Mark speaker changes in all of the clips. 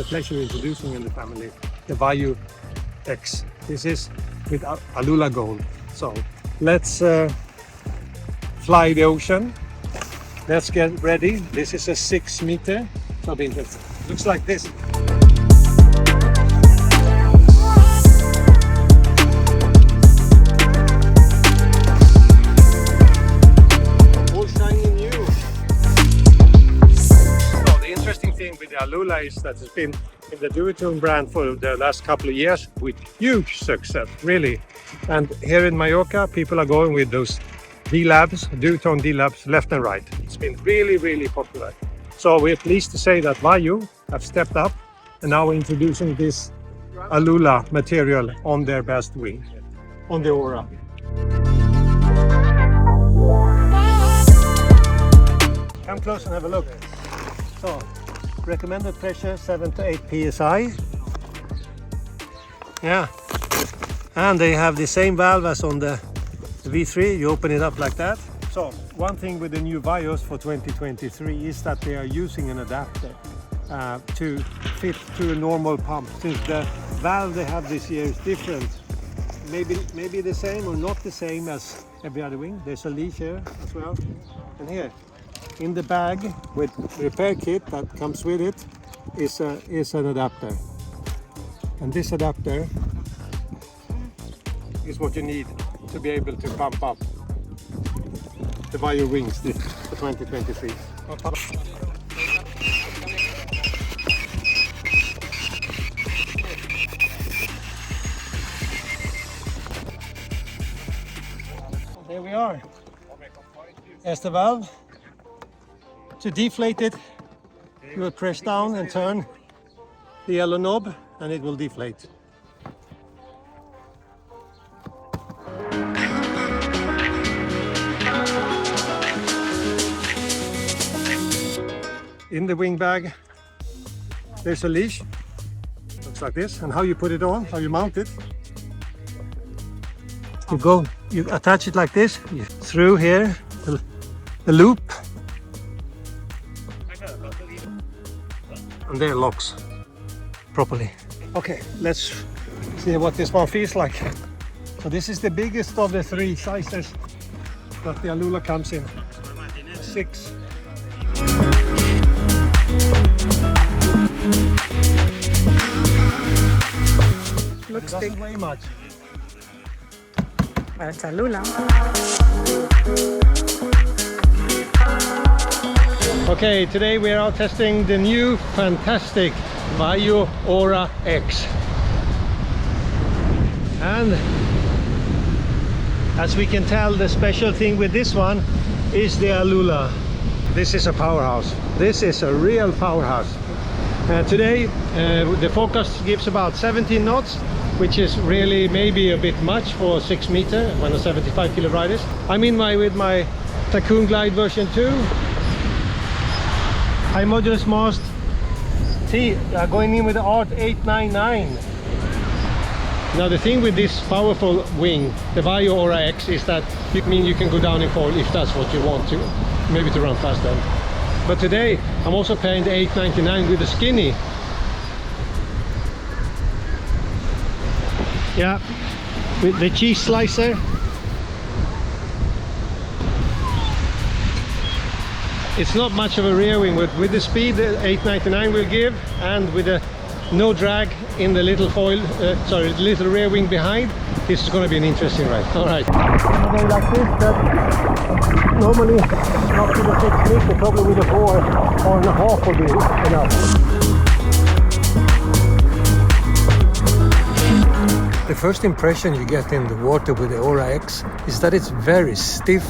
Speaker 1: pleasure introducing in the family the Vayu X. This is with Aluula gold. So let's fly the ocean. Let's get ready. This is a 6 meter. So be interesting. Looks like this. All shiny new. So the interesting thing with the Aluula is that it's been in the Do It brand for the last couple of years with huge success, really. And here in Mallorca, people are going with those D-Labs, duotone D-Labs left and right. It's been really, really popular. So we're pleased to say that Vayu have stepped up and now introducing this Aluula material on their best wing, on the Aura. Come close and have a look. So, recommended pressure 7 to 8 psi. Yeah, and they have the same valve as on the V3. You open it up like that. So one thing with the new Vayus for 2023 is that they are using an adapter to fit to a normal pump. Since the valve they have this year is different, maybe the same or not the same as every other wing. There's a leash here as well, and here in the bag with repair kit that comes with it is an adapter, and this adapter is what you need to be able to pump up the Vayu wings for 2023. There we are. There's the valve. To deflate it, you will press down and turn the yellow knob and it will deflate. In the wing bag, there's a leash. Looks like this. And how you put it on, how you mount it. You attach it like this, through here, the loop. And there it locks properly. Okay, let's see what this one feels like. So this is the biggest of the 3 sizes that the Aluula comes in. 6.
Speaker 2: Looks
Speaker 1: Doesn't
Speaker 2: big.
Speaker 1: weigh much.
Speaker 2: Well, it's Aluula.
Speaker 1: Okay, today we are out testing the new fantastic Vayu Aura X. And as we can tell, the special thing with this one is the Aluula. This is a powerhouse. This is a real powerhouse. Today the forecast gives about 17 knots, which is really maybe a bit much for 6 meter when a 75 kilo ride is. I'm in with my Tycoon Glide version 2. High modulus mast. See, going in with the Art 899. Now the thing with this powerful wing, the Vayu Aura X, is that you can go down in foil if that's what you want to, maybe to run faster. But today I'm also pairing the 899 with the skinny. Yeah, with the cheese slicer. It's not much of a rear wing, but with the speed the 899 will give, and with the no drag in the little foil, little rear wing behind, this is going to be an interesting ride. All right. Something like this, that normally not with a 6 meter, probably with a 4.5 will be enough. The first impression you get in the water with the Aura X is that it's very stiff,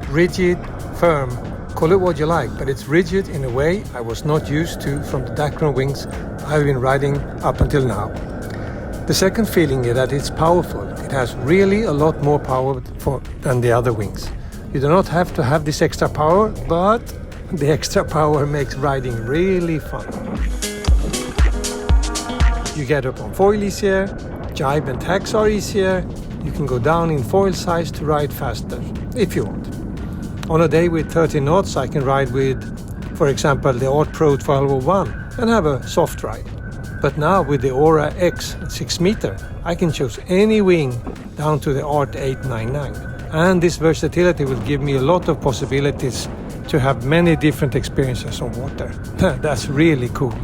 Speaker 1: rigid, firm. Call it what you like, but it's rigid in a way I was not used to from the Dacron wings I've been riding up until now. The second feeling is that it's powerful. It has really a lot more power than the other wings. You do not have to have this extra power, but the extra power makes riding really fun. You get up on foil easier, jibe and tacks are easier, you can go down in foil size to ride faster, if you want. On a day with 30 knots, I can ride with, for example, the Art Pro 1201 and have a soft ride. But now with the Aura X 6 meter, I can choose any wing down to the Art 899. And this versatility will give me a lot of possibilities to have many different experiences on water. That's really cool.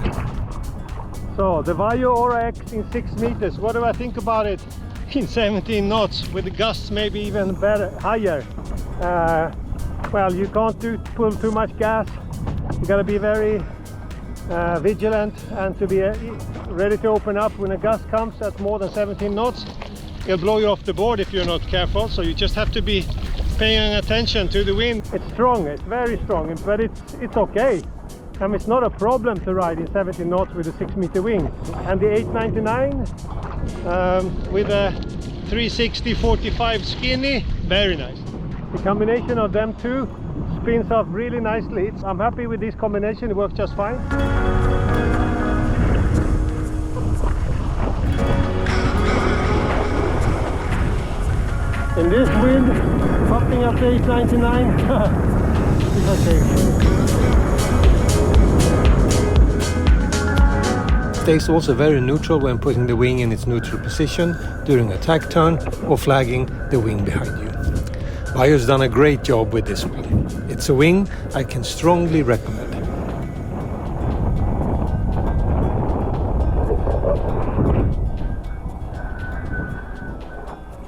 Speaker 1: So the Vayu Aura X in 6 meters, what do I think about it in 17 knots with the gusts maybe even better, higher? Well, you can't pull too much gas. You gotta be very vigilant and to be ready to open up when a gust comes at more than 17 knots. It'll blow you off the board if you're not careful, so you just have to be paying attention to the wind. It's strong, it's very strong, but it's okay. I mean, it's not a problem to ride in 17 knots with a 6 meter wing. And the 899 with a 360/45 skinny, very nice. The combination of them two spins off really nicely. I'm happy with this combination, it works just fine. And this wind, popping up to 899, is okay. Stays also very neutral when putting the wing in its neutral position during a tack turn or flagging the wing behind you. Vayu's done a great job with this wing. It's a wing I can strongly recommend.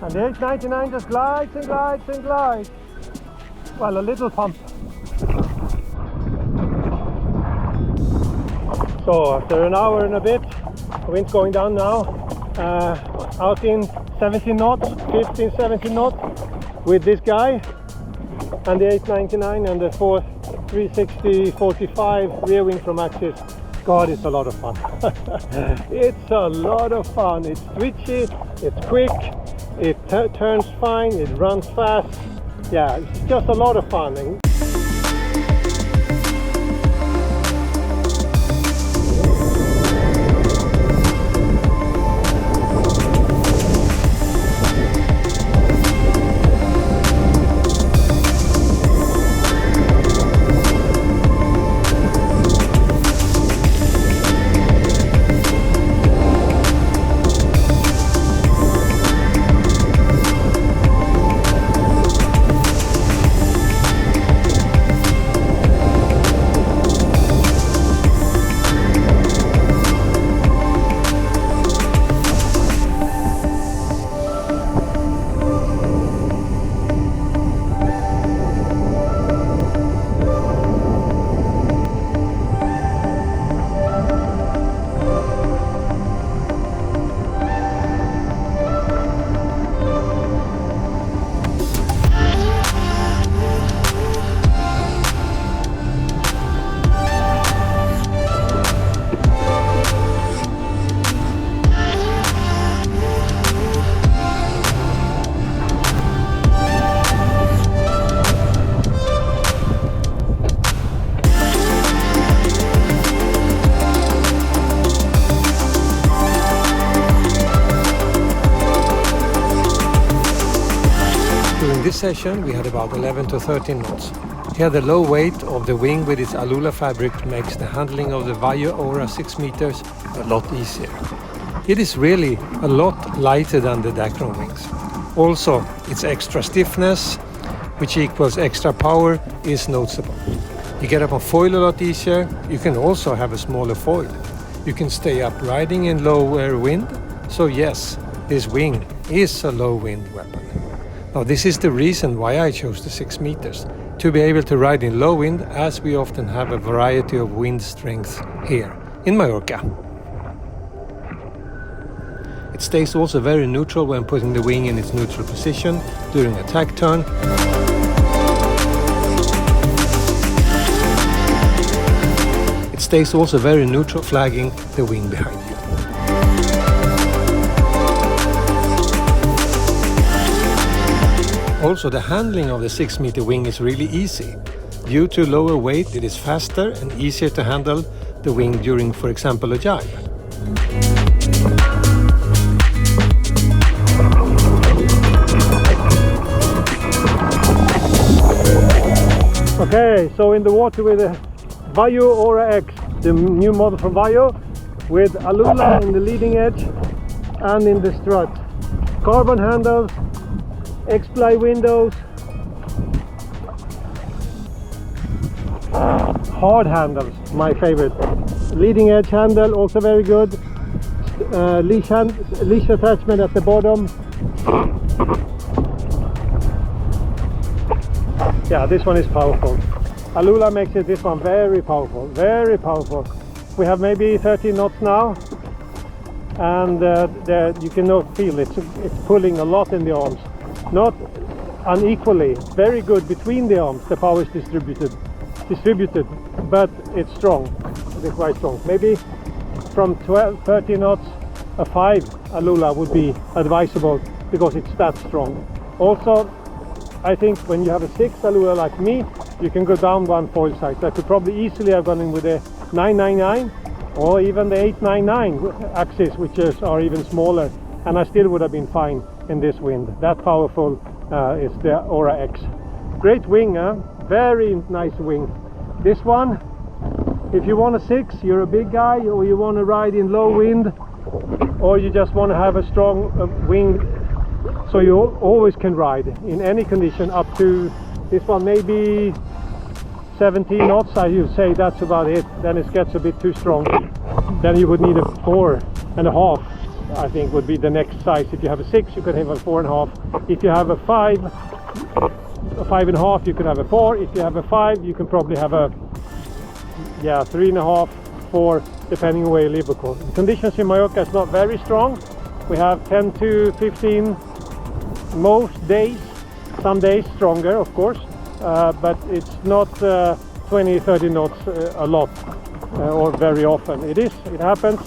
Speaker 1: And the 899 just glides and glides and glides. Well, a little pump. So after an hour and a bit, the wind's going down now. Out in 17 knots, 15, 17 knots with this guy. And the 899 and the 360/45 rear wing from Axis. God, it's a lot of fun. It's a lot of fun. It's twitchy, it's quick. It turns fine, it runs fast. Yeah, it's just a lot of fun. Session we had about 11 to 13 knots. Here the low weight of the wing with its Aluula fabric makes the handling of the Vayu Aura 6 meters a lot easier. It is really a lot lighter than the Dacron wings. Also, its extra stiffness, which equals extra power, is noticeable. You get up on foil a lot easier. You can also have a smaller foil. You can stay up riding in lower wind. So yes, this wing is a low wind weapon. Now this is the reason why I chose the 6 meters, to be able to ride in low wind, as we often have a variety of wind strength here in Mallorca. It stays also very neutral when putting the wing in its neutral position during a tack turn. It stays also very neutral flagging the wing behind you. Also, the handling of the 6 meter wing is really easy. Due to lower weight, it is faster and easier to handle the wing during, for example, a jibe. Okay, so in the water with the Vayu Aura X, the new model from Vayu, with Aluula in the leading edge and in the strut. Carbon handles, X-ply windows, hard handles, my favorite. Leading edge handle, also very good. Leash attachment at the bottom. Yeah, this one is powerful. Aluula makes this one very powerful, very powerful. We have maybe 30 knots now, and you can feel it's pulling a lot in the arms. Not unequally, very good between the arms. The power is distributed, but it's strong. It's quite strong. Maybe from 30 knots, a 5 Aluula would be advisable because it's that strong. Also, I think when you have a 6 Aluula like me, you can go down one foil size. I could probably easily have gone in with a 999 or even the 899 axis, which are even smaller, and I still would have been fine in this wind. That powerful is the Aura X. Great wing, very nice wing. This one, if you want a 6, you're a big guy, or you want to ride in low wind, or you just want to have a strong wing, so you always can ride in any condition up to this one, maybe 17 knots, I would say that's about it. Then it gets a bit too strong. Then you would need a 4.5, I think would be the next size. If you have a 6, you could have a 4.5. If you have a 5.5, you could have a 4. If you have a 5, you can probably have a 3.5, 4, depending on where you live, of course. The conditions in Mallorca is not very strong. We have 10 to 15 most days, some days stronger, of course, but it's not 20-30 knots a lot or very often. It happens,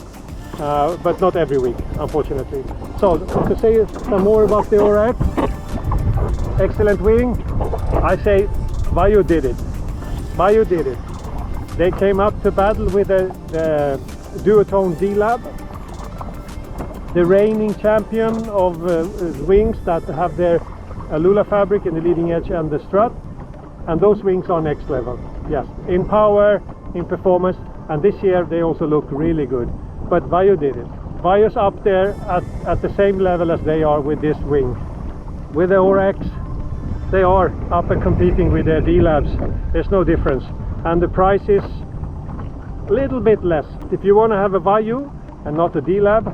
Speaker 1: but not every week, unfortunately. So to say some more about the Aura X, excellent wing. I say Vayu did it. Vayu did it. They came up to battle with the duotone D-Lab, the reigning champion of wings that have their Aluula fabric in the leading edge and the strut, and those wings are next level. Yes, in power, in performance, and this year they also look really good. But Vayu did it. Vayu's up there at the same level as they are with this wing. With the Aura X, they are up and competing with their D-Labs. There's no difference, and the price is a little bit less. If you want to have a Vayu and not a D-Lab,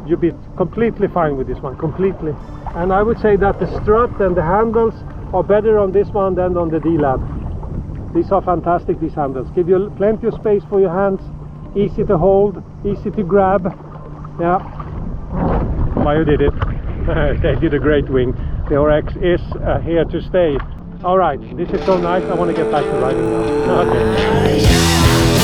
Speaker 1: you'll be completely fine with this one, completely. And I would say that the strut and the handles are better on this one than on the D-Lab. These are fantastic, these handles. Give you plenty of space for your hands, easy to hold, easy to grab. Yeah, Vayu did it. They did a great wing. The Aura X is here to stay. All right, this is so nice. I want to get back to riding now. Okay.